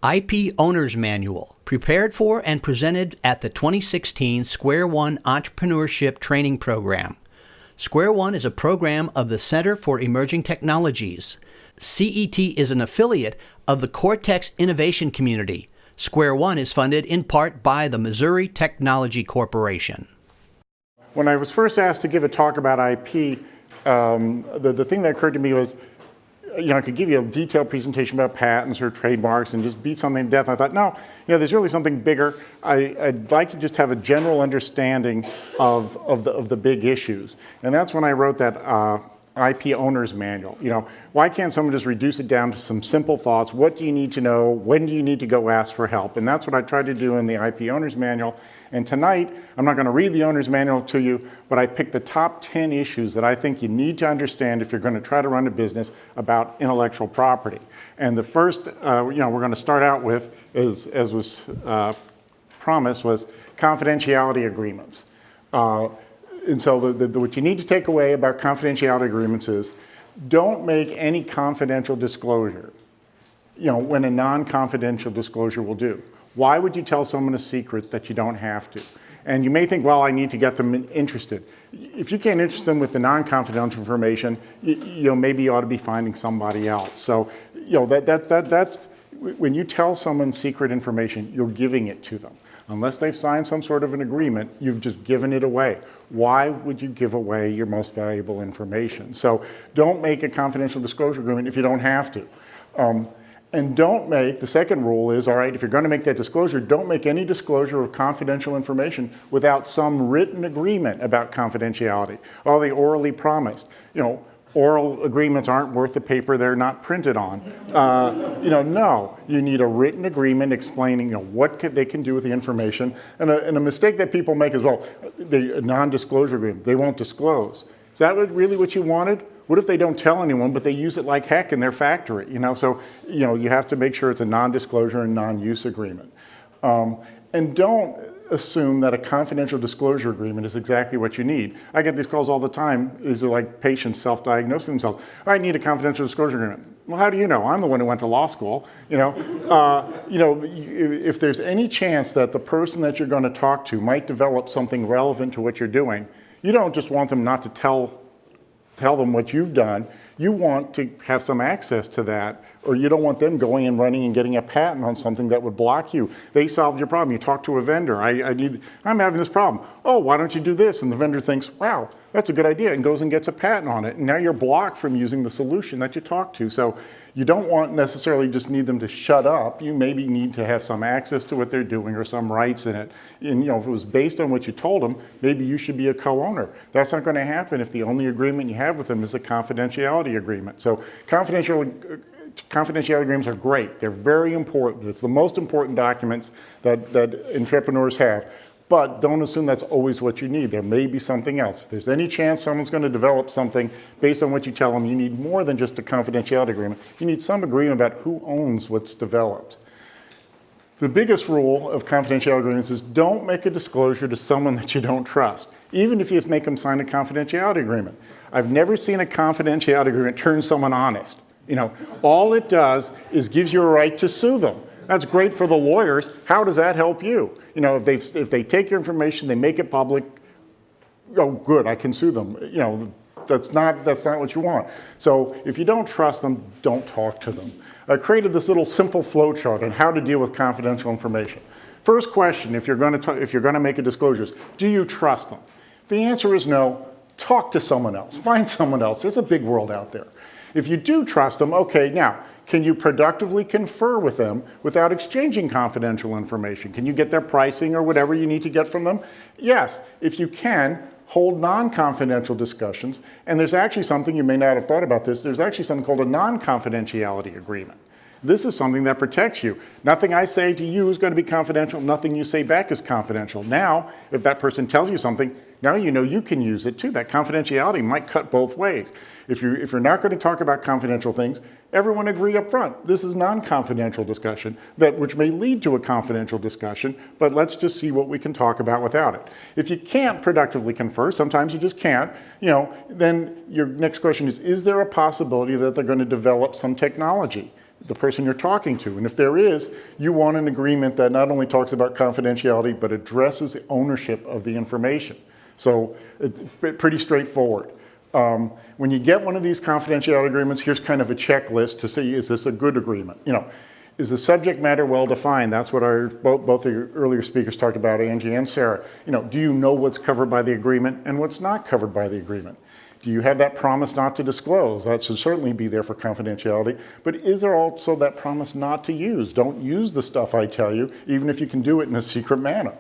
IP Owner's Manual, prepared for and presented at the 2016 Square One Entrepreneurship Training Program. Square One is a program of the Center for Emerging Technologies. CET is an affiliate of the Cortex Innovation Community. Square One is funded in part by the Missouri Technology Corporation. When I was first asked to give a talk about IP, the thing that occurred to me was, I could give you a detailed presentation about patents or trademarks and just beat something to death. I thought, no, there's really something bigger. I'd like to just have a general understanding of the big issues. And that's when I wrote that IP Owner's Manual. Why can't someone just reduce it down to some simple thoughts? What do you need to know? When do you need to go ask for help? And that's what I tried to do in the IP Owner's Manual. And tonight, I'm not going to read the Owner's Manual to you, but I picked the top 10 issues that I think you need to understand if you're going to try to run a business about intellectual property. And the first, we're going to start out with, as was promised, was confidentiality agreements. And so what you need to take away about confidentiality agreements is don't make any confidential disclosure, when a non-confidential disclosure will do. Why would you tell someone a secret that you don't have to? And you may think, well, I need to get them interested. If you can't interest them with the non-confidential information, maybe you ought to be finding somebody else. So, that's when you tell someone secret information, you're giving it to them. Unless they've signed some sort of an agreement, you've just given it away. Why would you give away your most valuable information? So don't make a confidential disclosure agreement if you don't have to. And don't make, the second rule is, all right, if you're going to make that disclosure, don't make any disclosure of confidential information without some written agreement about confidentiality. Oh, they orally promised. Oral agreements aren't worth the paper they're not printed on. No, you need a written agreement explaining what they can do with the information. And a mistake that people make is, well, the non-disclosure agreement, they won't disclose. Is that really what you wanted? What if they don't tell anyone, but they use it like heck in their factory? So you have to make sure it's a non-disclosure and non-use agreement. And don't assume that a confidential disclosure agreement is exactly what you need. I get these calls all the time. These are like patients self-diagnosing themselves. I need a confidential disclosure agreement. Well, how do you know? I'm the one who went to law school. If there's any chance that the person that you're going to talk to might develop something relevant to what you're doing, you don't just want them not to tell them what you've done. You want to have some access to that, or you don't want them going and running and getting a patent on something that would block you. They solved your problem. You talk to a vendor. I'm having this problem. Oh, why don't you do this? And the vendor thinks, wow, that's a good idea, and goes and gets a patent on it. And now you're blocked from using the solution that you talked to. So you don't want necessarily just need them to shut up. You maybe need to have some access to what they're doing or some rights in it. And if it was based on what you told them, maybe you should be a co-owner. That's not going to happen if the only agreement you have with them is a confidentiality agreement. So confidentiality agreements are great. They're very important. It's the most important documents that entrepreneurs have. But don't assume that's always what you need. There may be something else. If there's any chance someone's going to develop something based on what you tell them, you need more than just a confidentiality agreement. You need some agreement about who owns what's developed. The biggest rule of confidentiality agreements is don't make a disclosure to someone that you don't trust, even if you make them sign a confidentiality agreement. I've never seen a confidentiality agreement turn someone honest. All it does is gives you a right to sue them. That's great for the lawyers. How does that help you? If they take your information, they make it public, oh, good, I can sue them. That's not what you want. So if you don't trust them, don't talk to them. I created this little simple flow chart on how to deal with confidential information. First question, if you're going to make a disclosure, is, do you trust them? The answer is no. Talk to someone else. Find someone else. There's a big world out there. If you do trust them, okay, now, can you productively confer with them without exchanging confidential information? Can you get their pricing or whatever you need to get from them? Yes. If you can, hold non-confidential discussions. And there's actually something, you may not have thought about this, there's actually something called a non-confidentiality agreement. This is something that protects you. Nothing I say to you is going to be confidential. Nothing you say back is confidential. Now, if that person tells you something, now you know you can use it too. That confidentiality might cut both ways. If you're not going to talk about confidential things, everyone agree up front. This is non-confidential discussion, which may lead to a confidential discussion, but let's just see what we can talk about without it. If you can't productively confer, sometimes you just can't, then your next question is there a possibility that they're going to develop some technology? the person you're talking to. And if there is, you want an agreement that not only talks about confidentiality, but addresses the ownership of the information. So it's pretty straightforward. When you get one of these confidentiality agreements, here's kind of a checklist to see, is this a good agreement? Is the subject matter well defined? That's what both the earlier speakers talked about, Angie and Sarah. Do you know what's covered by the agreement and what's not covered by the agreement? Do you have that promise not to disclose? That should certainly be there for confidentiality. But is there also that promise not to use? Don't use the stuff I tell you, even if you can do it in a secret manner.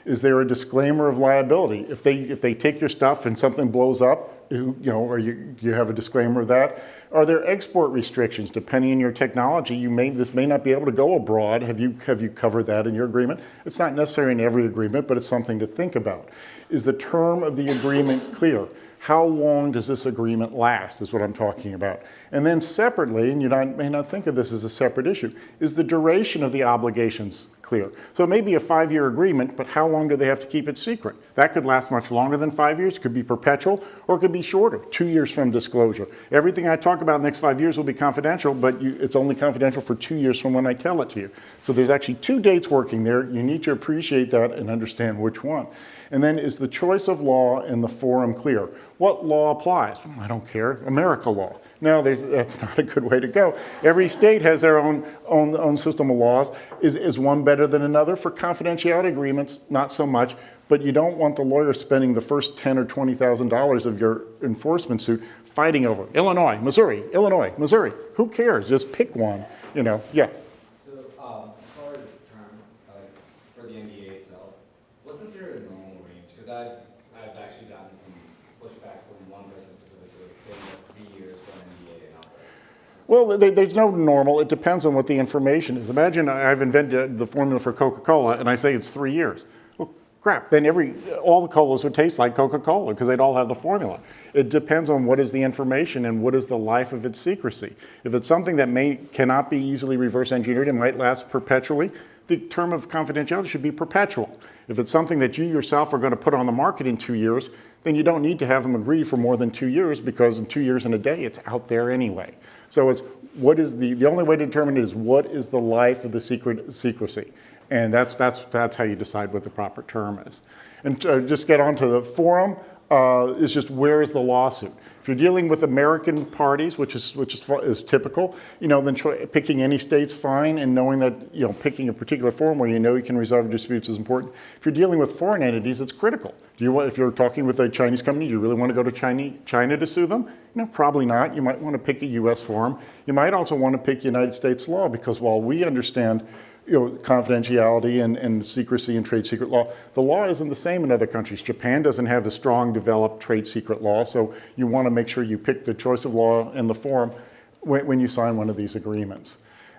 Is there a disclaimer of liability? If they take your stuff and something blows up, or you have a disclaimer of that? Are there export restrictions? Depending on your technology, this may not be able to go abroad. Have you covered that in your agreement? It's not necessary in every agreement, but it's something to think about. Is the term of the agreement clear? How long does this agreement last is what I'm talking about. And then separately, and you may not think of this as a separate issue, is the duration of the obligations clear? So it may be a 5-year agreement, but how long do they have to keep it secret? That could last much longer than 5 years. It could be perpetual, or it could be shorter, 2 years from disclosure. Everything I talk about in the next 5 years will be confidential, but it's only confidential for 2 years from when I tell it to you. So there's actually 2 dates working there. You need to appreciate that and understand which one. And then, is the choice of law in the forum clear? What law applies? Well, I don't care. America law. No, that's not a good way to go. Every state has their own system of laws. Is one better than another? For confidentiality agreements, not so much. But you don't want the lawyer spending the first $10,000 or $20,000 of your enforcement suit fighting over Illinois, Missouri. Who cares? Just pick one. Yeah. So, as far as the term for the NDA itself, what's considered a normal range? Because I've actually gotten some pushback from one person specifically saying 3 years for an NDA and outside. Well, there's no normal. It depends on what the information is. Imagine I've invented the formula for Coca-Cola and I say it's 3 years. Well, crap, then all the colas would taste like Coca-Cola because they'd all have the formula. It depends on what is the information and what is the life of its secrecy. If it's something that cannot be easily reverse engineered and might last perpetually, the term of confidentiality should be perpetual. If it's something that you yourself are going to put on the market in 2 years, then you don't need to have them agree for more than 2 years because in 2 years and a day, it's out there anyway. So it's the only way to determine it is what is the life of the secrecy. And that's how you decide what the proper term is. And just get on to the forum, is just where is the lawsuit? If you're dealing with American parties, which is typical, then picking any state's fine, and knowing that picking a particular forum where you can resolve disputes is important. If you're dealing with foreign entities, it's critical. If you're talking with a Chinese company, do you really want to go to China to sue them? No, probably not. You might want to pick a U.S. forum. You might also want to pick United States law because while we understand confidentiality and secrecy and trade secret law. The law isn't the same in other countries. Japan doesn't have the strong developed trade secret law, so you want to make sure you pick the choice of law and the forum when you sign one of these agreements.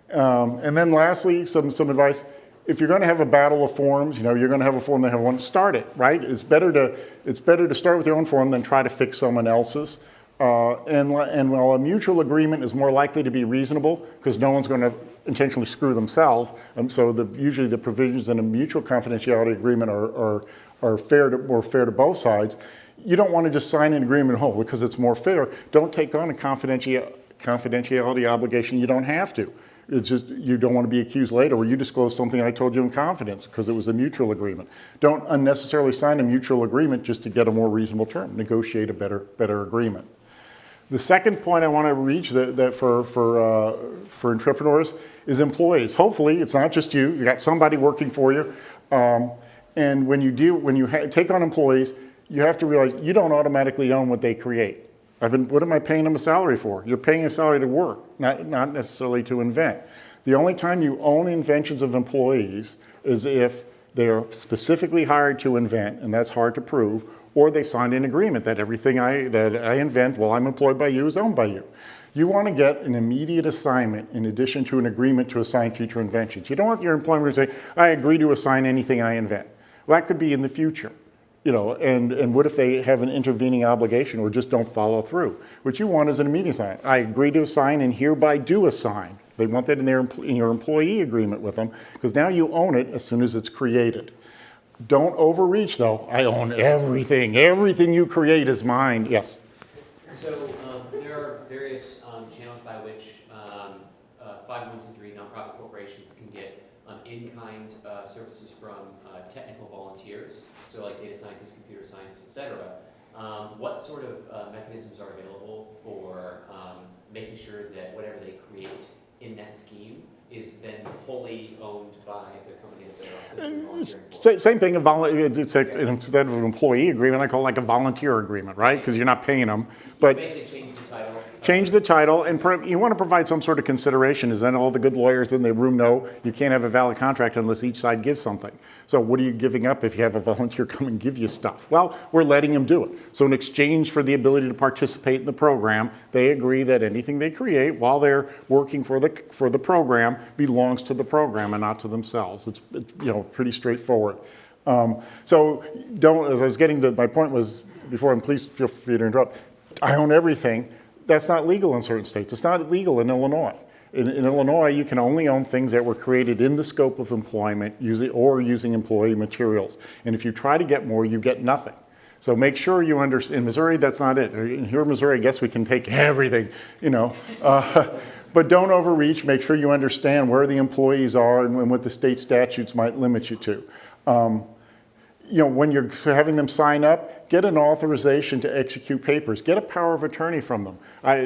And then lastly, some advice. If you're going to have a battle of forums, you're going to have a forum that have one, start it, right? It's better to start with your own forum than try to fix someone else's. And while a mutual agreement is more likely to be reasonable because no one's going to intentionally screw themselves, so usually the provisions in a mutual confidentiality agreement are more fair to both sides. You don't want to just sign an agreement because it's more fair. Don't take on a confidentiality obligation you don't have to. It's just you don't want to be accused later where you disclose something I told you in confidence because it was a mutual agreement. Don't unnecessarily sign a mutual agreement just to get a more reasonable term. Negotiate a better agreement. The second point I want to reach that for entrepreneurs is employees. Hopefully, it's not just you. You've got somebody working for you. And when you take on employees, you have to realize you don't automatically own what they create. What am I paying them a salary for? You're paying a salary to work, not necessarily to invent. The only time you own inventions of employees is if they're specifically hired to invent, and that's hard to prove, or they've signed an agreement that everything that I invent while I'm employed by you is owned by you. You want to get an immediate assignment in addition to an agreement to assign future inventions. You don't want your employer to say, I agree to assign anything I invent. Well, that could be in the future. And what if they have an intervening obligation or just don't follow through? What you want is an immediate assignment. I agree to assign and hereby do assign. They want that in your employee agreement with them because now you own it as soon as it's created. Don't overreach, though. I own everything. Everything you create is mine. Yes? So there are various channels by which 517 in-kind services from technical volunteers, so like data scientists, computer scientists, etc. What sort of mechanisms are available for making sure that whatever they create in that scheme is then wholly owned by the company that they're also volunteering for? Same thing, instead of an employee agreement, I call it like a volunteer agreement, right? Because you're not paying them. But Basically change the title. change the title, and you want to provide some sort of consideration. Is then all the good lawyers in the room know you can't have a valid contract unless each side gives something. So what are you giving up if you have a volunteer come and give you stuff? Well, we're letting them do it. So in exchange for the ability to participate in the program, they agree that anything they create while they're working for the program belongs to the program and not to themselves. It's pretty straightforward. So don't, as I was getting to, my point was before, and please feel free to interrupt, I own everything. That's not legal in certain states. It's not legal in Illinois. In Illinois, you can only own things that were created in the scope of employment using employee materials. And if you try to get more, you get nothing. So make sure you understand. In Missouri, that's not it. Here in Missouri, I guess we can take everything, but don't overreach. Make sure you understand where the employees are and what the state statutes might limit you to. When you're having them sign up, get an authorization to execute papers. Get a power of attorney from them.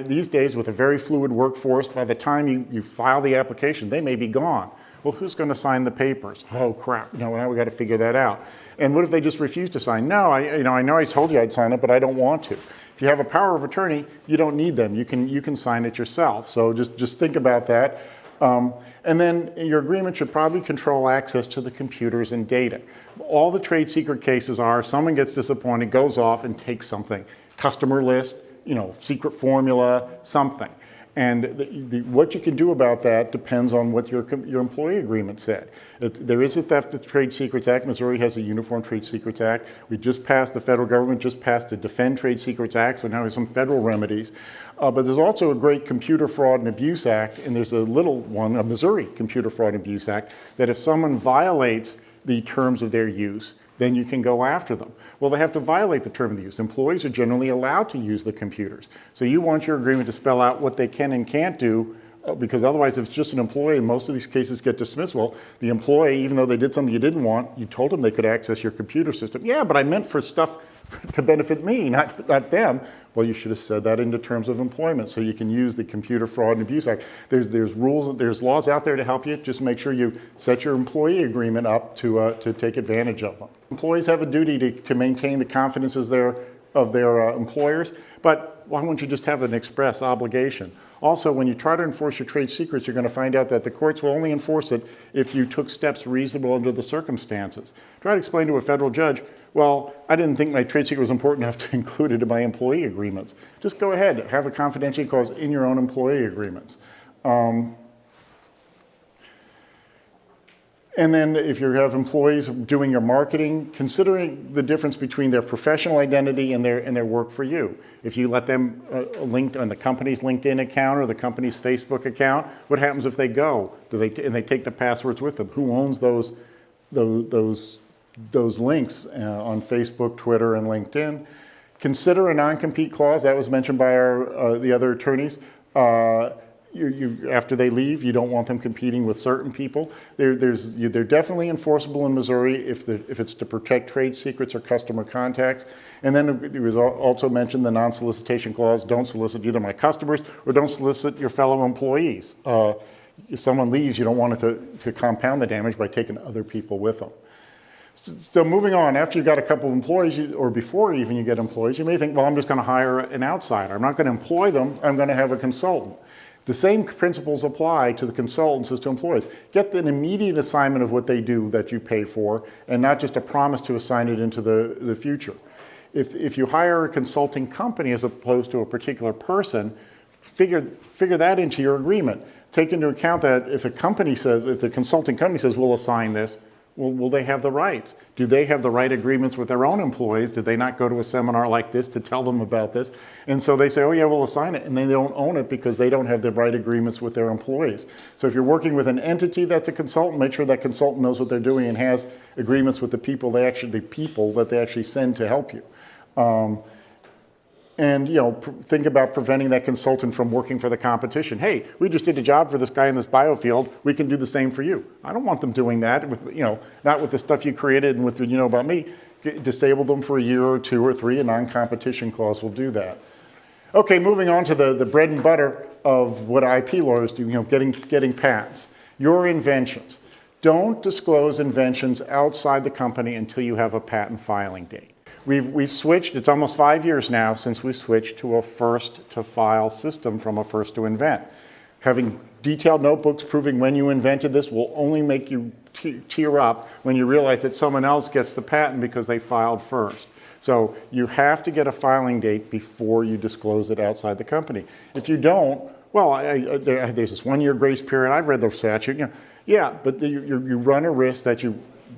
These days, with a very fluid workforce, by the time you file the application, they may be gone. Well, who's going to sign the papers? Oh, crap. Now we got to figure that out. And what if they just refuse to sign? No, I know I told you I'd sign it, but I don't want to. If you have a power of attorney, you don't need them. You can sign it yourself. So just think about that. And then your agreement should probably control access to the computers and data. All the trade secret cases are someone gets disappointed, goes off and takes something. Customer list, secret formula, something. And what you can do about that depends on what your employee agreement said. There is a Theft of Trade Secrets Act. Missouri has a Uniform Trade Secrets Act. The federal government just passed the Defend Trade Secrets Act, so now there's some federal remedies. But there's also a great Computer Fraud and Abuse Act, and there's a little one, a Missouri Computer Fraud and Abuse Act, that if someone violates the terms of their use, then you can go after them. Well, they have to violate the term of the use. Employees are generally allowed to use the computers. So you want your agreement to spell out what they can and can't do, because otherwise if it's just an employee, and most of these cases get dismissed, well, the employee, even though they did something you didn't want, you told them they could access your computer system. Yeah, but I meant for stuff to benefit me, not them. Well, you should have said that into terms of employment, so you can use the Computer Fraud and Abuse Act. There's rules, there's laws out there to help you. Just make sure you set your employee agreement up to take advantage of them. Employees have a duty to maintain the confidence of their employers, but why wouldn't you just have an express obligation? Also, when you try to enforce your trade secrets, you're going to find out that the courts will only enforce it if you took steps reasonable under the circumstances. Try to explain to a federal judge, well, I didn't think my trade secret was important enough to include it in my employee agreements. Just go ahead, have a confidentiality clause in your own employee agreements. And then if you have employees doing your marketing, considering the difference between their professional identity and their work for you. If you let them linked on the company's LinkedIn account or the company's Facebook account, what happens if they go? And they take the passwords with them? Who owns those links on Facebook, Twitter, and LinkedIn? Consider a non-compete clause. That was mentioned by the other attorneys. After they leave, you don't want them competing with certain people. They're definitely enforceable in Missouri if it's to protect trade secrets or customer contacts. And then there was also mentioned the non-solicitation clause. Don't solicit either my customers or don't solicit your fellow employees. If someone leaves, you don't want it to compound the damage by taking other people with them. So moving on, after you've got a couple of employees, or before even you get employees, you may think, well, I'm just going to hire an outsider. I'm not going to employ them. I'm going to have a consultant. The same principles apply to the consultants as to employees. Get an immediate assignment of what they do that you pay for, and not just a promise to assign it into the future. If you hire a consulting company as opposed to a particular person, figure that into your agreement. Take into account that if the consulting company says, we'll assign this, well, will they have the rights? Do they have the right agreements with their own employees? Did they not go to a seminar like this to tell them about this? And so they say, oh yeah, we'll assign it. And they don't own it because they don't have the right agreements with their employees. So if you're working with an entity that's a consultant, make sure that consultant knows what they're doing and has agreements with the people that they actually send to help you. and think about preventing that consultant from working for the competition. Hey, we just did a job for this guy in this biofield. We can do the same for you. I don't want them doing that with not with the stuff you created and with what you know about me. Disable them for a year or 2 or 3. A non-competition clause will do that. Okay, moving on to the bread and butter of what IP lawyers do. Getting patents. Your inventions. Don't disclose inventions outside the company until you have a patent filing date. We've switched, it's almost 5 years now since we switched to a first to file system from a first to invent. Having detailed notebooks proving when you invented this will only make you tear up when you realize that someone else gets the patent because they filed first. So you have to get a filing date before you disclose it outside the company. If you don't, well, there's this 1-year grace period. I've read the statute. Yeah, but you run a risk that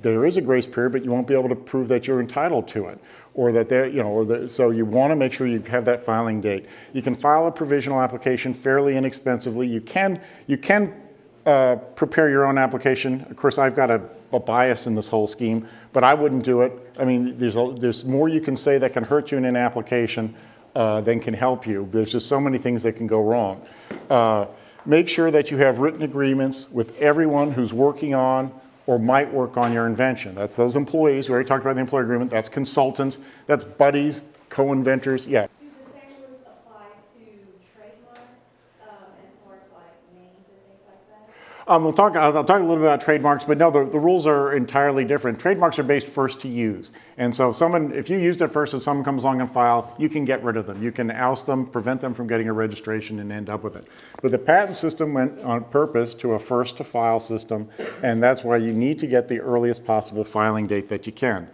there is a grace period, but you won't be able to prove that you're entitled to it, or that so you want to make sure you have that filing date. You can file a provisional application fairly inexpensively. You can prepare your own application. Of course, I've got a bias in this whole scheme, but I wouldn't do it. I mean, there's more you can say that can hurt you in an application than can help you. There's just so many things that can go wrong. Make sure that you have written agreements with everyone who's working on or might work on your invention. That's those employees. We already talked about the employee agreement. That's consultants. That's buddies, co-inventors. Yeah. Do the same rules apply to trademarks as far as like names and things like that? I'll talk a little bit about trademarks, but no, the rules are entirely different. Trademarks are based first to use. And so if you used it first and someone comes along and file, you can get rid of them. You can oust them, prevent them from getting a registration and end up with it. But the patent system went on purpose to a first to file system, and that's why you need to get the earliest possible filing date that you can.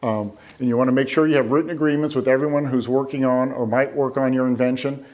And you want to make sure you have written agreements with everyone who's working on or might work on your invention.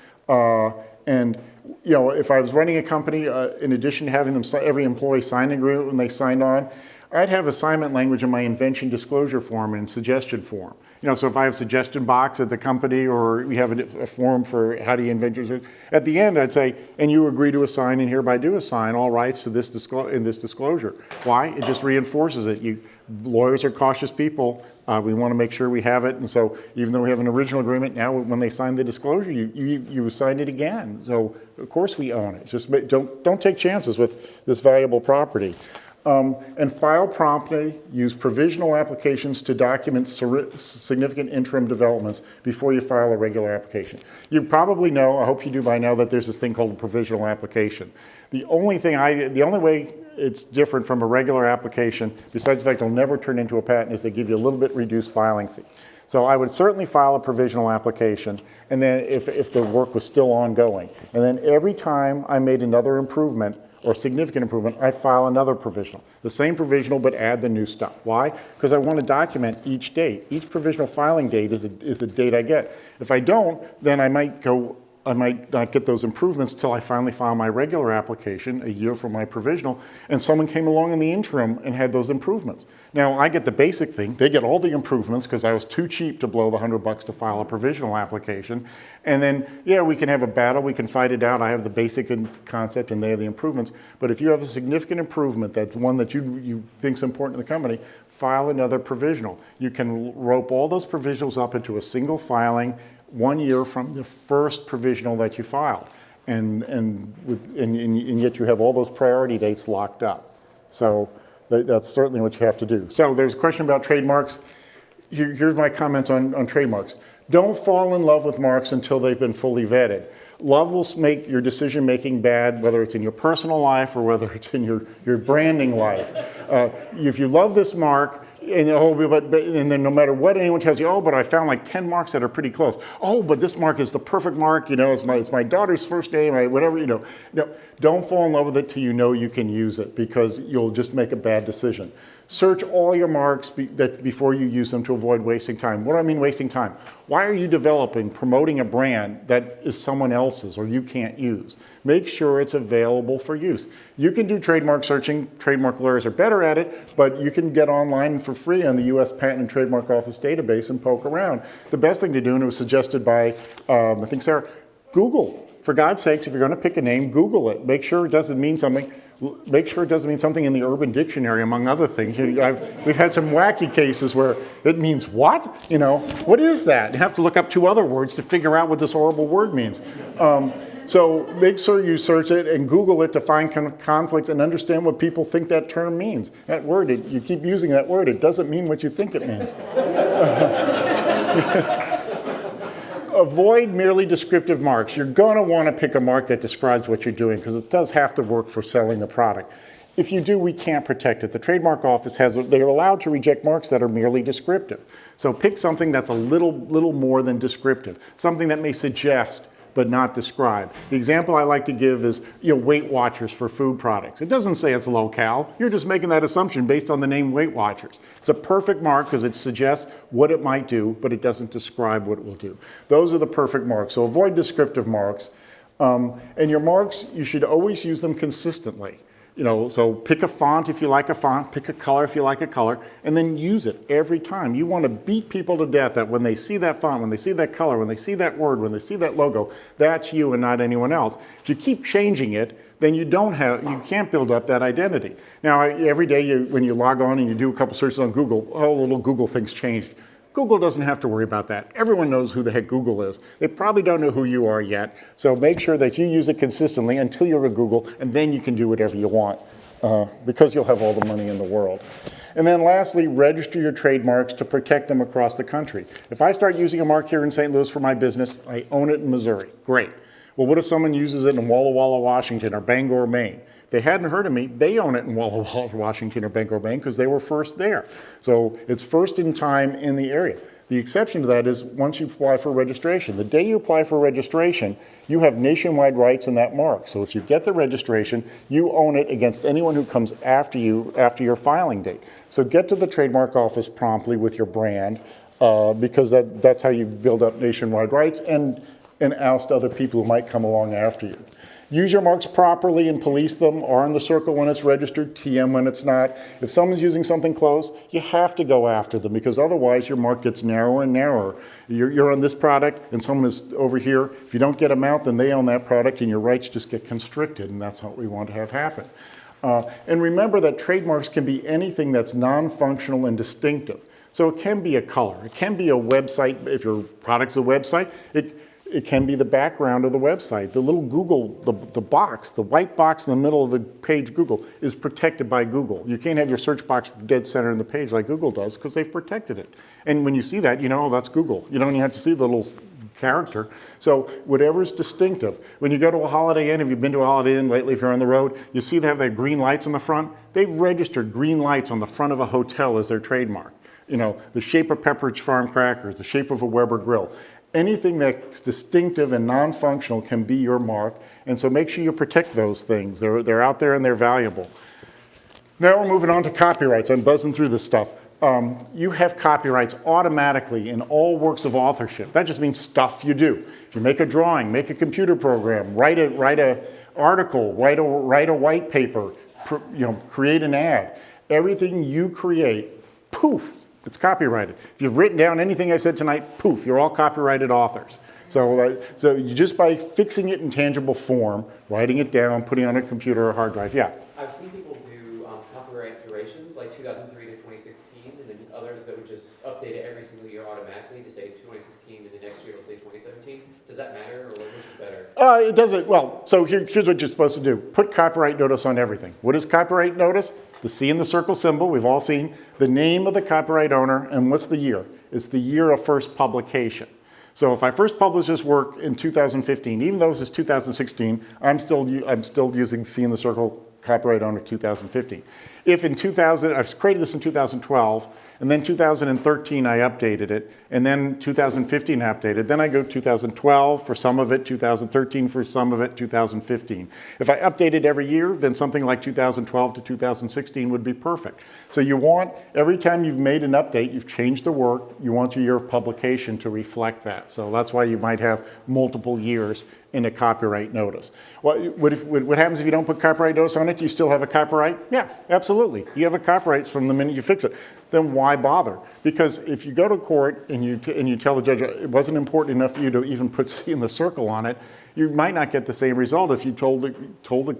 If I was running a company, in addition to having every employee sign an agreement when they signed on, I'd have assignment language in my invention disclosure form and suggestion form. So if I have a suggestion box at the company, or we have a form for how do you invent your, at the end I'd say, and you agree to assign and hereby do assign all rights to this disclosure. Why? It just reinforces it. Lawyers are cautious people. We want to make sure we have it, and so even though we have an original agreement, now when they sign the disclosure, you assign it again. So of course we own it. Just don't take chances with this valuable property. And file promptly. Use provisional applications to document significant interim developments before you file a regular application. You probably know, I hope you do by now, that there's this thing called a provisional application. The only way it's different from a regular application, besides the fact it'll never turn into a patent, is they give you a little bit reduced filing fee. So I would certainly file a provisional application, and then if the work was still ongoing. And then every time I made another improvement or significant improvement, I file another provisional. The same provisional, but add the new stuff. Why? Because I want to document each date. Each provisional filing date is the date I get. If I don't, then I might not get those improvements till I finally file my regular application a year from my provisional, and someone came along in the interim and had those improvements. Now, I get the basic thing. They get all the improvements because I was too cheap to blow the $100 to file a provisional application. And then, yeah, we can have a battle. We can fight it out. I have the basic concept and they have the improvements. But if you have a significant improvement, that's one that you think is important to the company, file another provisional. You can rope all those provisionals up into a single filing 1 year from the first provisional that you filed. And yet you have all those priority dates locked up. So that's certainly what you have to do. So there's a question about trademarks. Here's my comments on trademarks. Don't fall in love with marks until they've been fully vetted. Love will make your decision-making bad, whether it's in your personal life or whether it's in your branding life. If you love this mark, and then no matter what anyone tells you, oh, but I found like 10 marks that are pretty close. Oh, but this mark is the perfect mark, it's my daughter's first name, whatever, No, don't fall in love with it till you know you can use it, because you'll just make a bad decision. Search all your marks before you use them to avoid wasting time. What do I mean wasting time? Why are you promoting a brand that is someone else's or you can't use? Make sure it's available for use. You can do trademark searching. Trademark lawyers are better at it, but you can get online for free on the U.S. Patent and Trademark Office database and poke around. The best thing to do, and it was suggested by, I think, Sarah, Google. For God's sakes, if you're going to pick a name, Google it. Make sure it doesn't mean something. make sure it doesn't mean something in the Urban Dictionary, among other things. We've had some wacky cases where it means what? What is that? You have to look up 2 other words to figure out what this horrible word means. So make sure you search it and Google it to find conflicts and understand what people think that term means. That word, you keep using that word, it doesn't mean what you think it means. Avoid merely descriptive marks. You're going to want to pick a mark that describes what you're doing because it does have to work for selling the product. If you do, we can't protect it. The trademark office they're allowed to reject marks that are merely descriptive. So pick something that's a little more than descriptive, something that may suggest but not describe. The example I like to give is Weight Watchers for food products. It doesn't say it's low cal. You're just making that assumption based on the name Weight Watchers. It's a perfect mark because it suggests what it might do, but it doesn't describe what it will do. Those are the perfect marks. So avoid descriptive marks. And your marks, you should always use them consistently. So pick a font if you like a font, pick a color if you like a color, and then use it every time. You want to beat people to death that when they see that font, when they see that color, when they see that word, when they see that logo, that's you and not anyone else. If you keep changing it, then you can't build up that identity. Now, every day when you log on and you do a couple searches on Google, little Google things changed. Google doesn't have to worry about that. Everyone knows who the heck Google is. They probably don't know who you are yet. So make sure that you use it consistently until you're a Google, and then you can do whatever you want because you'll have all the money in the world. And then lastly, register your trademarks to protect them across the country. If I start using a mark here in St. Louis for my business, I own it in Missouri. Great. Well, what if someone uses it in Walla Walla, Washington, or Bangor, Maine? If they hadn't heard of me, they own it in Walla Walla, Washington, or Bangor, Maine, because they were first there. So it's first in time in the area. The exception to that is once you apply for registration. The day you apply for registration, you have nationwide rights in that mark. So if you get the registration, you own it against anyone who comes after you after your filing date. So get to the trademark office promptly with your brand because that's how you build up nationwide rights and oust other people who might come along after you. Use your marks properly and police them. R in the circle when it's registered, TM when it's not. If someone's using something close, you have to go after them because otherwise your mark gets narrower and narrower. You're on this product and someone is over here. If you don't get them out, then they own that product and your rights just get constricted, and that's what we want to have happen. And remember that trademarks can be anything that's non-functional and distinctive. So it can be a color. It can be a website. If your product's a website, it can be the background of the website. The little Google, the box, the white box in the middle of the page Google is protected by Google. You can't have your search box dead center in the page like Google does because they've protected it. And when you see that, oh, that's Google. You don't even have to see the little character. So whatever's distinctive. When you go to a Holiday Inn, if you've been to a Holiday Inn lately, if you're on the road, you see they have their green lights on the front. They've registered green lights on the front of a hotel as their trademark. The shape of Pepperidge Farm crackers, the shape of a Weber grill. Anything that's distinctive and non-functional can be your mark, and so make sure you protect those things. They're out there and they're valuable. Now we're moving on to copyrights. I'm buzzing through this stuff. You have copyrights automatically in all works of authorship. That just means stuff you do. If you make a drawing, make a computer program, write a article, write a white paper, create an ad. Everything you create, poof, it's copyrighted. If you've written down anything I said tonight, poof, you're all copyrighted authors. So you just by fixing it in tangible form, writing it down, putting it on a computer or a hard drive, yeah. I've seen people do copyright durations, like 2003 to 2016, and then others that would just update it every single year automatically to say 2016, and the next year it'll say 2017. Does that matter, or which is better? It doesn't. Well, so here's what you're supposed to do. Put copyright notice on everything. What is copyright notice? The C in the circle symbol, we've all seen. The name of the copyright owner, and what's the year? It's the year of first publication. So if I first published this work in 2015, even though this is 2016, I'm still using C in the circle copyright owner 2015. If in I've created this in 2012, and then 2013 I updated it, and then 2015 I updated, then I go 2012 for some of it, 2013 for some of it, 2015. If I updated every year, then something like 2012 to 2016 would be perfect. So you want, every time you've made an update, you've changed the work, you want your year of publication to reflect that. So that's why you might have multiple years in a copyright notice. What happens if you don't put copyright notice on it? it, do you still have a copyright? Yeah, absolutely. You have a copyright from the minute you fix it. Then why bother? Because if you go to court and you tell the judge it wasn't important enough for you to even put C in the circle on it, you might not get the same result if you told the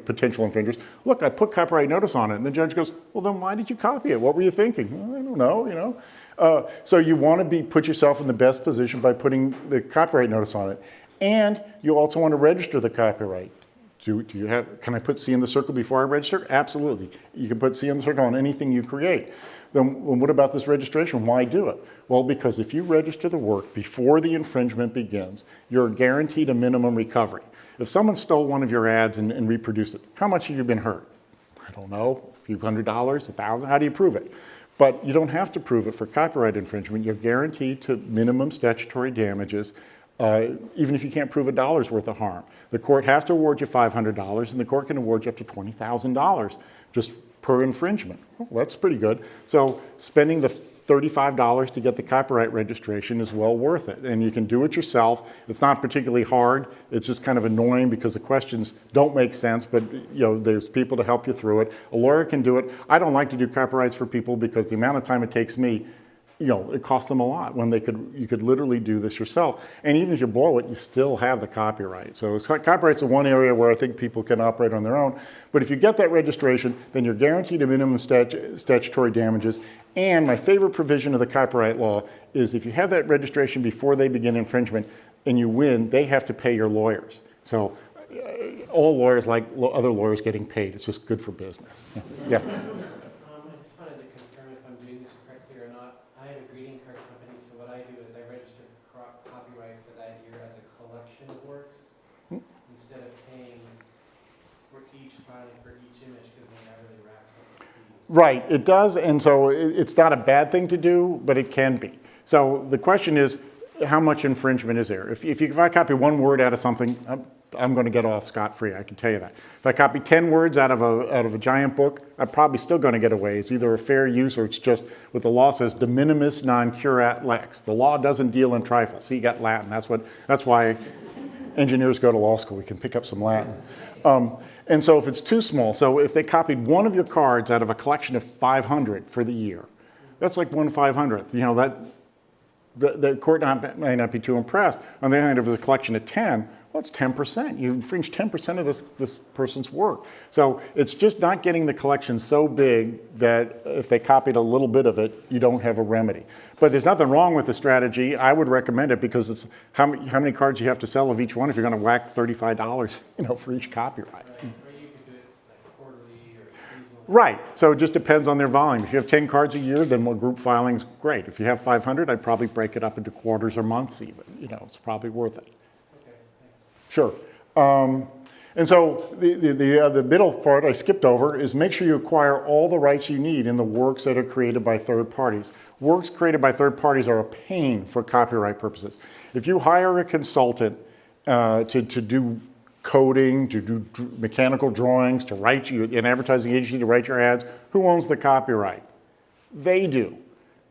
potential infringers, look, I put copyright notice on it. And the judge goes, well, then why did you copy it? What were you thinking? Well, I don't know, you know. So you want to put yourself in the best position by putting the copyright notice on it. And you also want to register the copyright. Can I put C in the circle before I register? Absolutely. You can put C in the circle on anything you create. Then what about this registration? Why do it? Well, because if you register the work before the infringement begins, you're guaranteed a minimum recovery. If someone stole one of your ads and reproduced it, how much have you been hurt? I don't know, a few $100, $1,000, how do you prove it? But you don't have to prove it for copyright infringement. You're guaranteed to minimum statutory damages, even if you can't prove $1 worth of harm. The court has to award you $500, and the court can award you up to $20,000 just per infringement. Well, that's pretty good. So spending the $35 to get the copyright registration is well worth it. And you can do it yourself. It's not particularly hard. It's just kind of annoying because the questions don't make sense, but there's people to help you through it. A lawyer can do it. I don't like to do copyrights for people because the amount of time it takes me, it costs them a lot when you could literally do this yourself. And even if you blow it, you still have the copyright. So copyright's the one area where I think people can operate on their own. But if you get that registration, then you're guaranteed a minimum statutory damages. And my favorite provision of the copyright law is if you have that registration before they begin infringement and you win, they have to pay your lawyers. So all lawyers like other lawyers getting paid. It's just good for business. Yeah. I just wanted to confirm if I'm doing this correctly or not. I have a greeting card company, so what I do is I register for copyright for that year as a collection of works instead of paying for each filing for each image because then that really racks up the fee. Right, it does, and so it's not a bad thing to do, but it can be. So the question is, how much infringement is there? If I copy one word out of something, I'm going to get off scot-free, I can tell you that. If I copy 10 words out of a giant book, I'm probably still going to get away. It's either a fair use or it's just what the law says, de minimis non curat lex. The law doesn't deal in trifles. See, you got Latin. That's why engineers go to law school. We can pick up some Latin. And so if it's too small, so if they copied one of your cards out of a collection of 500 for the year, that's like 1/500th. The court may not be too impressed. On the other hand, if it's a collection of 10, well, it's 10%. You infringe 10% of this person's work. So it's just not getting the collection so big that if they copied a little bit of it, you don't have a remedy. But there's nothing wrong with the strategy. I would recommend it because it's how many cards you have to sell of each one if you're going to whack $35, for each copyright. Right. Or you could do it like quarterly or seasonal. Right. So it just depends on their volume. If you have 10 cards a year, then group filing's great. If you have 500, I'd probably break it up into quarters or months even. It's probably worth it. Sure. And so the middle part I skipped over is make sure you acquire all the rights you need in the works that are created by third parties. Works created by third parties are a pain for copyright purposes. If you hire a consultant to do coding, to do mechanical drawings, to write an advertising agency to write your ads, who owns the copyright? They do.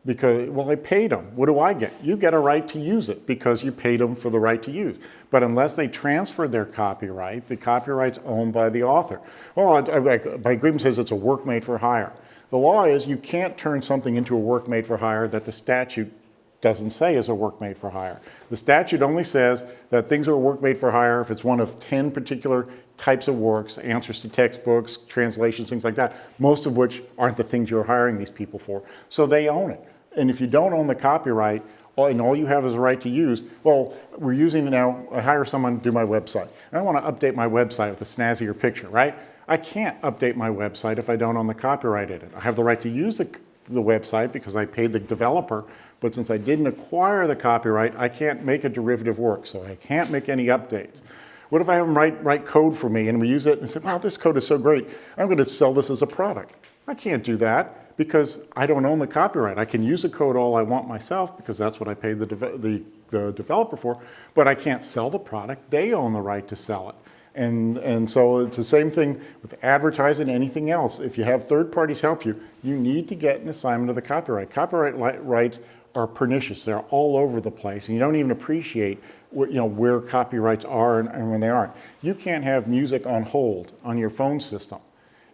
Because, well, I paid them. What do I get? You get a right to use it because you paid them for the right to use. But unless they transfer their copyright, the copyright's owned by the author. Well, my agreement says it's a work made for hire. The law is you can't turn something into a work made for hire that the statute doesn't say is a work made for hire. The statute only says that things are a work made for hire if it's one of 10 particular types of works, answers to textbooks, translations, things like that, most of which aren't the things you're hiring these people for. So they own it. And if you don't own the copyright, and all you have is a right to use, well, we're using it now. I hire someone to do my website. And I want to update my website with a snazzier picture, right? I can't update my website if I don't own the copyright in it. I have the right to use the website because I paid the developer, but since I didn't acquire the copyright, I can't make a derivative work, so I can't make any updates. What if I have them write code for me and we use it and say, wow, this code is so great, I'm going to sell this as a product. I can't do that because I don't own the copyright. I can use the code all I want myself because that's what I paid the developer for, but I can't sell the product. They own the right to sell it. And so it's the same thing with advertising and anything else. If you have third parties help you, you need to get an assignment of the copyright. Copyright rights are pernicious. They're all over the place, and you don't even appreciate where copyrights are and when they aren't. You can't have music on hold on your phone system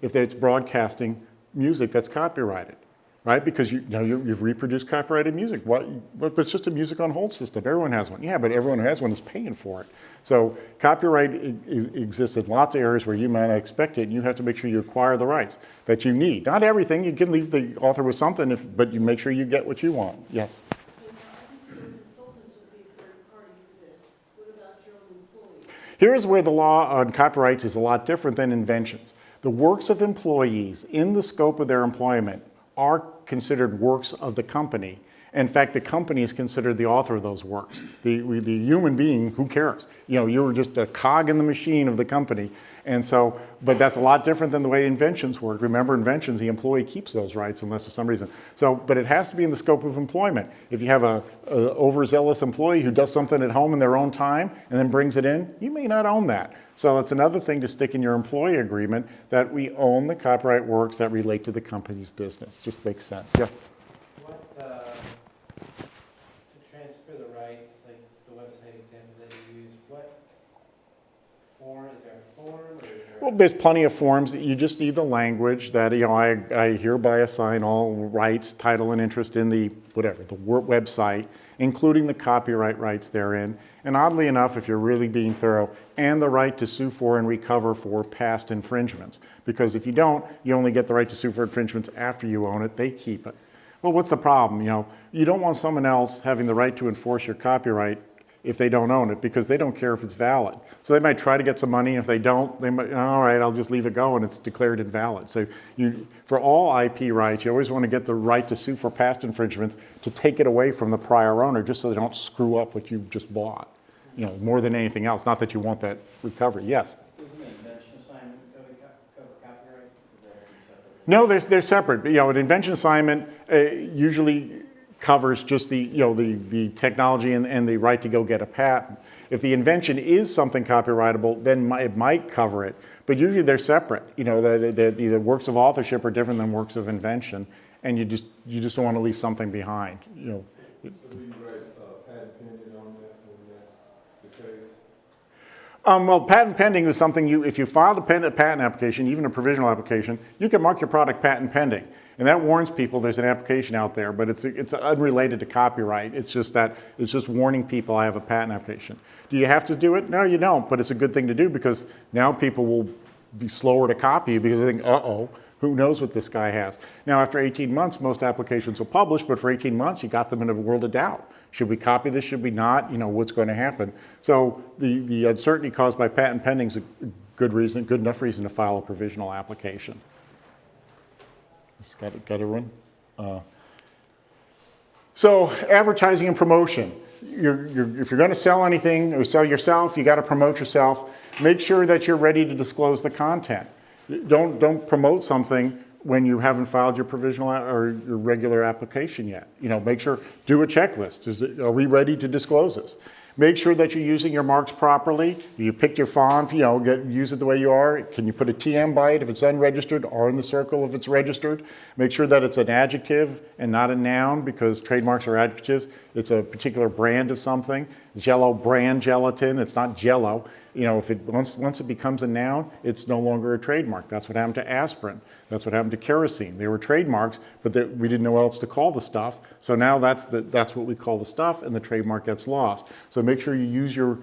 if it's broadcasting music that's copyrighted, right? Because you've reproduced copyrighted music. But it's just a music on hold system. Everyone has one. Yeah, but everyone who has one is paying for it. So copyright exists in lots of areas where you might not expect it, and you have to make sure you acquire the rights that you need. Not everything. You can leave the author with something, but you make sure you get what you want. Yes? Here's where the law on copyrights is a lot different than inventions. The works of employees in the scope of their employment are considered works of the company. In fact, the company is considered the author of those works. The human being, who cares? You're just a cog in the machine of the company. And so, but that's a lot different than the way inventions work. Remember, inventions, the employee keeps those rights unless for some reason. So, but it has to be in the scope of employment. If you have a overzealous employee who does something at home in their own time and then brings it in, you may not own that. So that's another thing to stick in your employee agreement, that we own the copyright works that relate to the company's business. Just makes sense. Yeah. To transfer the rights, like the website example that you used, what form, is there a form or is there? Well, there's plenty of forms. You just need the language that, I hereby assign all rights, title, and interest in the website, including the copyright rights therein. And oddly enough, if you're really being thorough, and the right to sue for and recover for past infringements. Because if you don't, you only get the right to sue for infringements after you own it. They keep it. Well, what's the problem? You don't want someone else having the right to enforce your copyright if they don't own it, because they don't care if it's valid. So they might try to get some money. If they don't, they might, all right, I'll just leave it go, and it's declared invalid. So for all IP rights, you always want to get the right to sue for past infringements to take it away from the prior owner, just so they don't screw up what you just bought, more than anything else. Not that you want that recovery. Yes? Isn't the invention assignment cover copyright? Is that separate? No, they're separate. An invention assignment usually covers just the technology and the right to go get a patent. If the invention is something copyrightable, then it might cover it. But usually they're separate. The works of authorship are different than works of invention, and you just don't want to leave something behind. So we write patent pending on that when that's the case? Well, patent pending is something if you filed a patent application, even a provisional application, you can mark your product patent pending. And that warns people there's an application out there, but it's unrelated to copyright. It's just warning people I have a patent application. Do you have to do it? No, you don't, but it's a good thing to do, because now people will be slower to copy you because they think, uh-oh, who knows what this guy has. Now, after 18 months, most applications will publish, but for 18 months, you got them in a world of doubt. Should we copy this? Should we not? What's going to happen? So the uncertainty caused by patent pending is a good enough reason to file a provisional application. Got everyone? So advertising and promotion. If you're going to sell anything or sell yourself, you got to promote yourself. Make sure that you're ready to disclose the content. Don't promote something when you haven't filed your provisional or your regular application yet. Make sure, do a checklist. Are we ready to disclose this? Make sure that you're using your marks properly. You picked your font, use it the way you are. Can you put a TM by it if it's unregistered, or in the circle if it's registered? Make sure that it's an adjective and not a noun, because trademarks are adjectives. It's a particular brand of something. Jello brand gelatin, it's not Jello. Once it becomes a noun, it's no longer a trademark. That's what happened to aspirin. That's what happened to kerosene. They were trademarks, but we didn't know what else to call the stuff. So now that's what we call the stuff, and the trademark gets lost. So make sure you use your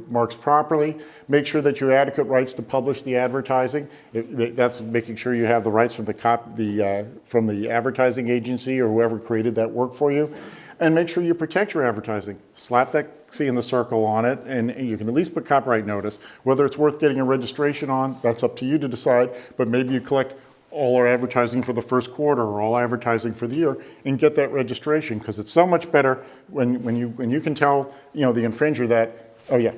marks properly. Make sure that you have adequate rights to publish the advertising. That's making sure you have the rights from the advertising agency or whoever created that work for you. And make sure you protect your advertising. Slap that C in the circle on it, and you can at least put copyright notice. Whether it's worth getting a registration on, that's up to you to decide, but maybe you collect all our advertising for the first quarter or all advertising for the year and get that registration, because it's so much better when you can tell the infringer that, oh yeah.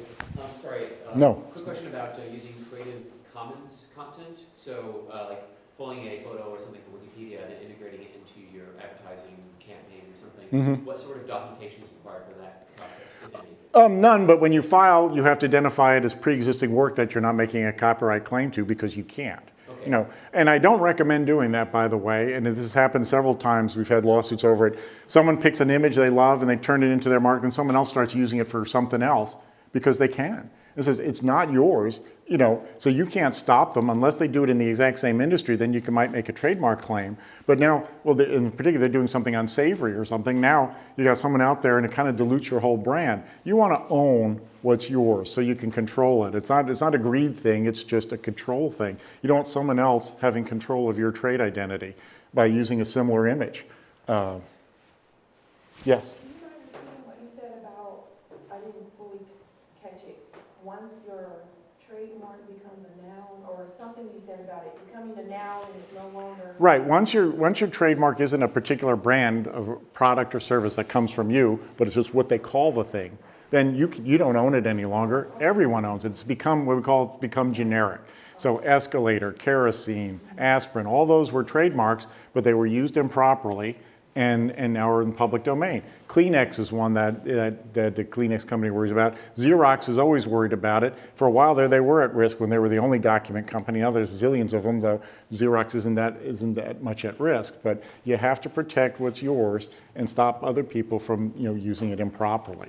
Sorry. No. Quick question about using Creative Commons content. So like pulling a photo or something from Wikipedia and then integrating it into your advertising campaign or something. Mm-hmm. What sort of documentation is required for that process, if any? None, but when you file, you have to identify it as pre-existing work that you're not making a copyright claim to, because you can't. Okay. You know, and I don't recommend doing that, by the way, and this has happened several times. We've had lawsuits over it. Someone picks an image they love and they turn it into their mark, and someone else starts using it for something else because they can. It says it's not yours, you know, so you can't stop them unless they do it in the exact same industry. Then you might make a trademark claim. But now, well, in particular, they're doing something unsavory or something. Now you got someone out there, and it kind of dilutes your whole brand. You want to own what's yours so you can control it. It's not a greed thing. It's just a control thing. You don't want someone else having control of your trade identity by using a similar image. Yes. Can you mind repeating what you said about, I didn't fully catch it, once your trademark becomes a noun, or something you said about it becoming a noun and it's no longer... Right, once your trademark isn't a particular brand of a product or service that comes from you, but it's just what they call the thing, then you don't own it any longer. Everyone owns it. It's become what we call become generic. So escalator, kerosene, aspirin, all those were trademarks, but they were used improperly and now are in public domain. Kleenex is one that the Kleenex company worries about. Xerox is always worried about it. For a while there, they were at risk when they were the only document company. Now there's zillions of them, though Xerox isn't that much at risk. But you have to protect what's yours and stop other people from using it improperly.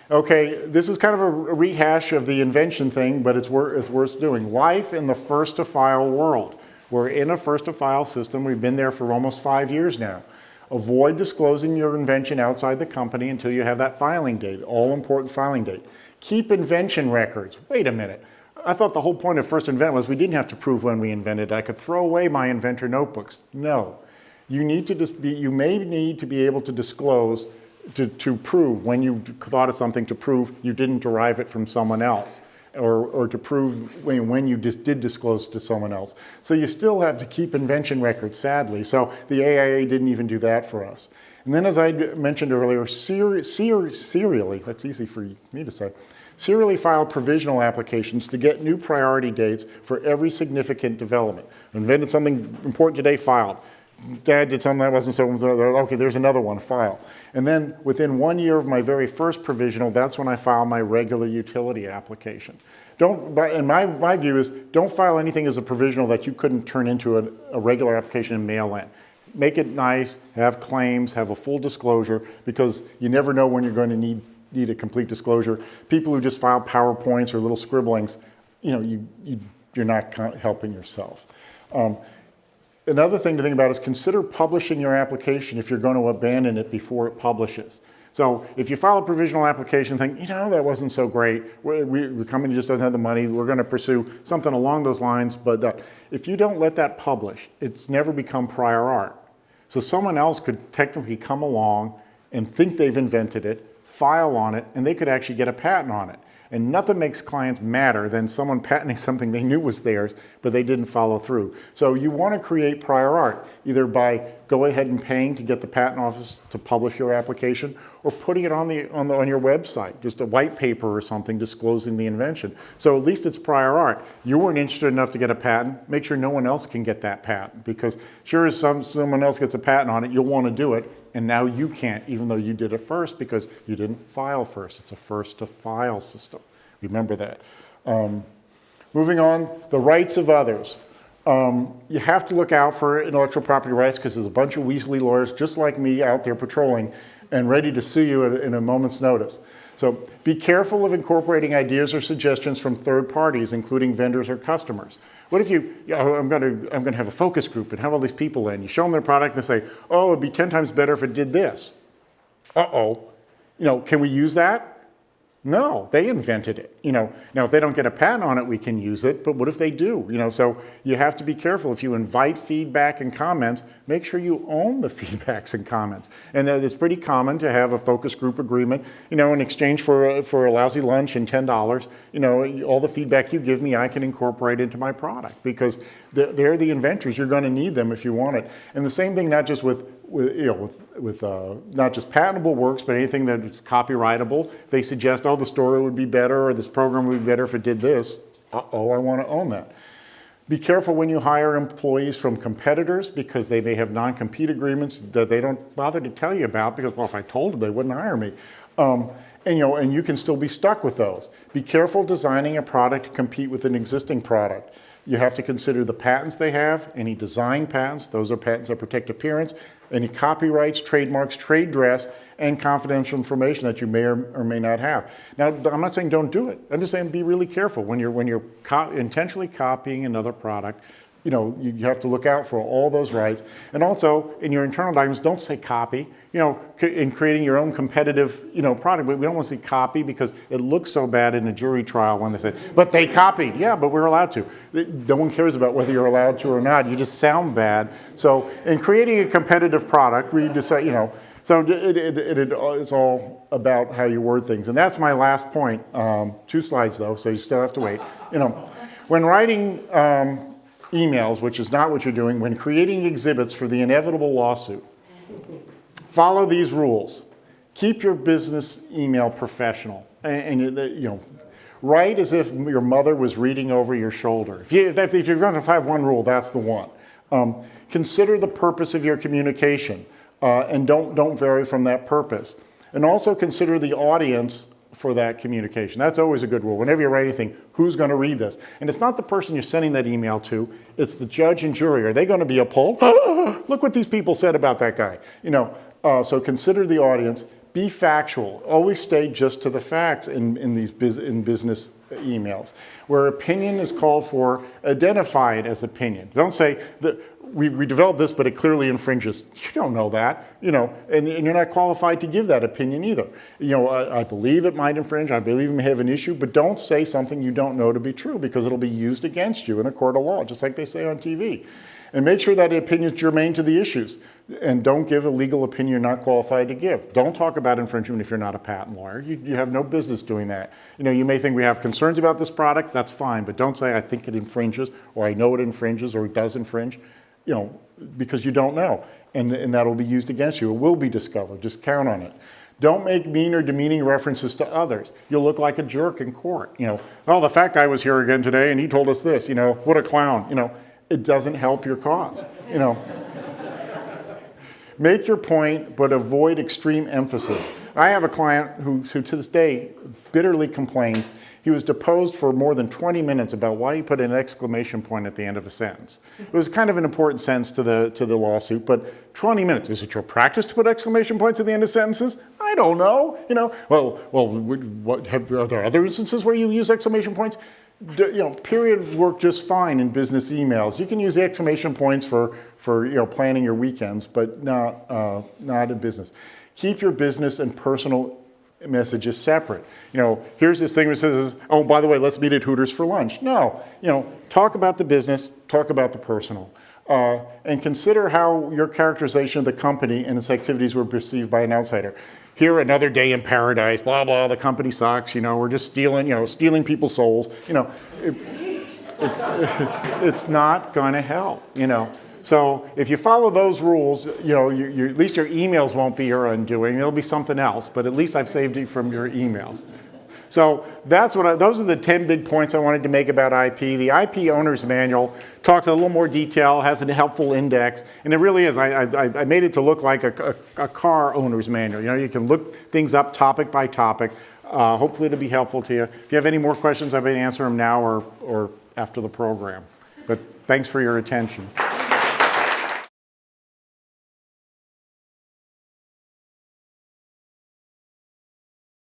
Okay, this is kind of a rehash of the invention thing, but it's worth doing. Life in the first-to-file world. We're in a first-to-file system. We've been there for almost 5 years now. Avoid disclosing your invention outside the company until you have that filing date, all-important filing date. Keep invention records. Wait a minute. I thought the whole point of first invent was we didn't have to prove when we invented it. I could throw away my inventor notebooks. No. You may need to be able to disclose to prove when you thought of something, to prove you didn't derive it from someone else, or to prove when you just did disclose it to someone else. So you still have to keep invention records, sadly. So the AIA didn't even do that for us. And then, as I mentioned earlier, serially, that's easy for me to say, serially file provisional applications to get new priority dates for every significant development. Invented something important today, filed. Dad did something that wasn't so, okay, there's another one, file. And then within 1 year of my very first provisional, that's when I file my regular utility application. And my view is, don't file anything as a provisional that you couldn't turn into a regular application and mail in. Make it nice, have claims, have a full disclosure, because you never know when you're going to need a complete disclosure. People who just file PowerPoints or little scribblings, you're not helping yourself. Another thing to think about is consider publishing your application if you're going to abandon it before it publishes. So if you file a provisional application, think, that wasn't so great. The company just doesn't have the money. We're going to pursue something along those lines. But if you don't let that publish, it's never become prior art. So someone else could technically come along and think they've invented it, file on it, and they could actually get a patent on it. And nothing makes clients madder than someone patenting something they knew was theirs, but they didn't follow through. So you want to create prior art, either by go ahead and paying to get the patent office to publish your application, or putting it on your website, just a white paper or something disclosing the invention. So at least it's prior art. You weren't interested enough to get a patent, make sure no one else can get that patent, because sure as someone else gets a patent on it, you'll want to do it, and now you can't, even though you did it first, because you didn't file first. It's a first-to-file system. Remember that. Moving on, the rights of others. You have to look out for intellectual property rights, because there's a bunch of weaselly lawyers just like me out there patrolling and ready to sue you in a moment's notice. So be careful of incorporating ideas or suggestions from third parties, including vendors or customers. What if I'm going to have a focus group and have all these people in. You show them their product and they say, oh, it'd be 10 times better if it did this. Uh-oh. Can we use that? No, they invented it. Now if they don't get a patent on it, we can use it, but what if they do? So you have to be careful. If you invite feedback and comments, make sure you own the feedbacks and comments. And it's pretty common to have a focus group agreement, in exchange for a lousy lunch and $10, all the feedback you give me, I can incorporate into my product, because they're the inventors. You're going to need them if you want it. And the same thing, not just with not just patentable works, but anything that is copyrightable. If they suggest, the story would be better, or this program would be better if it did this. Uh-oh, I want to own that. Be careful when you hire employees from competitors, because they may have non-compete agreements that they don't bother to tell you about, because, well, if I told them, they wouldn't hire me. And, and you can still be stuck with those. Be careful designing a product to compete with an existing product. You have to consider the patents they have, any design patents, those are patents that protect appearance, any copyrights, trademarks, trade dress, and confidential information that you may or may not have. Now, I'm not saying don't do it. I'm just saying be really careful when you're intentionally copying another product. You have to look out for all those rights. And also, in your internal documents, don't say copy. In creating your own competitive, product, but we don't want to say copy because it looks so bad in a jury trial when they say, but they copied. Yeah, but we're allowed to. No one cares about whether you're allowed to or not. You just sound bad. So in creating a competitive product, we decide, so it's all about how you word things. And that's my last point. 2 slides though, so you still have to wait. When writing emails, which is not what you're doing, when creating exhibits for the inevitable lawsuit, follow these rules. Keep your business email professional. And write as if your mother was reading over your shoulder. If you're going to have one rule, that's the one. Consider the purpose of your communication and don't vary from that purpose. And also consider the audience for that communication. That's always a good rule. Whenever you write anything, who's going to read this? And it's not the person you're sending that email to, it's the judge and jury. Are they going to be appalled? Look what these people said about that guy. So consider the audience. Be factual. Always stay just to the facts in business emails. Where opinion is called for, identify it as opinion. Don't say that we developed this, but it clearly infringes. You don't know that, and you're not qualified to give that opinion either. I believe it might infringe. I believe it may have an issue, but don't say something you don't know to be true because it'll be used against you in a court of law, just like they say on TV. And make sure that the opinion is germane to the issues. And don't give a legal opinion you're not qualified to give. Don't talk about infringement if you're not a patent lawyer. You have no business doing that. You may think we have concerns about this product, that's fine, but don't say I think it infringes, or I know it infringes, or it does infringe, because you don't know. And that'll be used against you. It will be discovered. Just count on it. Don't make mean or demeaning references to others. You'll look like a jerk in court. Oh, the fat guy was here again today and he told us this, what a clown. It doesn't help your cause, Make your point, but avoid extreme emphasis. I have a client who to this day bitterly complains he was deposed for more than 20 minutes about why he put an exclamation point at the end of a sentence. It was kind of an important sentence to the lawsuit, but 20 minutes. Is it your practice to put exclamation points at the end of sentences? I don't know. Are there other instances where you use exclamation points? Period work just fine in business emails. You can use the exclamation points for planning your weekends, but not in business. Keep your business and personal messages separate. Here's this thing that says, oh, by the way, let's meet at Hooters for lunch. No, talk about the business, talk about the personal. And consider how your characterization of the company and its activities were perceived by an outsider. Here, another day in paradise, blah, blah, the company sucks, we're just stealing people's souls. It's not going to help, So if you follow those rules, at least your emails won't be your undoing. It'll be something else, but at least I've saved you from your emails. So those are the 10 big points I wanted to make about IP. The IP Owner's Manual talks in a little more detail, has a helpful index, and it really is. I made it to look like a car owner's manual. You can look things up topic by topic. Hopefully it'll be helpful to you. If you have any more questions, I may answer them now or after the program. But thanks for your attention.